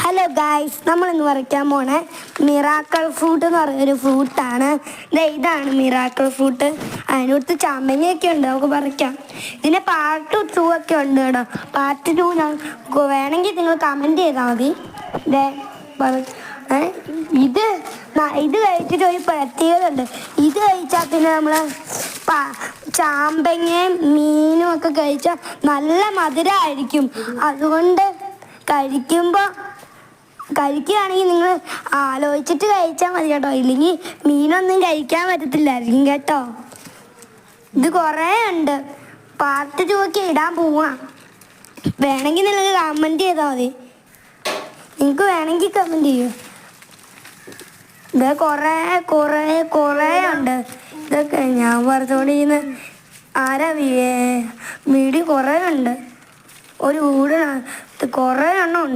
Hello guys, നമ്മൾ ഇന്ന് പറിക്കാൻ പോണേ മിറാക്കിൾ ഫ്രൂട്ട് എന്ന് പറയുന്നൊരു ഫ്രൂട്ടാണ്. ഇതാണ് മിറാക്കിൾ ഫ്രൂട്ട്. അതിനടുത്ത് ചാമ്പങ്ങയൊക്കെ ഉണ്ട്, നമുക്ക് പറിക്കാം. ഇതിൻ്റെ പാർട്ട് 2 ഒക്കെ ഉണ്ട് കേട്ടോ. പാർട്ട് 2 ഞാൻ വേണമെങ്കിൽ നിങ്ങൾ കമൻറ്റ് ചെയ്താൽ മതി. ഇത് ഇത് കഴിച്ചിട്ട് ഒരു പ്രത്യേകത ഉണ്ട്. ഇത് കഴിച്ചാൽ പിന്നെ നമ്മൾ ചാമ്പങ്ങയും മീനും ഒക്കെ കഴിച്ചാൽ നല്ല മധുരമായിരിക്കും. അതുകൊണ്ട് കഴിക്കുകയാണെങ്കിൽ നിങ്ങൾ ആലോചിച്ചിട്ട് കഴിച്ചാൽ മതി കേട്ടോ. ഇല്ലെങ്കിൽ മീനൊന്നും കഴിക്കാൻ പറ്റത്തില്ലായിരിക്കും കേട്ടോ. ഇത് കുറേ ഉണ്ട്. പാർട്ട് 2 ഒക്കെ ഇടാൻ പോവാം. വേണമെങ്കിൽ നിങ്ങൾക്ക് കമൻറ്റ് ചെയ്താൽ മതി. നിങ്ങൾക്ക് വേണമെങ്കിൽ കമൻറ്റ് ചെയ്യൂ. ഇത് കുറേ ഉണ്ട്. ഇതൊക്കെ ഞാൻ പറഞ്ഞോണ്ടിരിക്കുന്ന ആരാ വീഡിയോ കുറേ ഉണ്ട്. ഒരു വീട് കുറേ എണ്ണം ഉണ്ട്.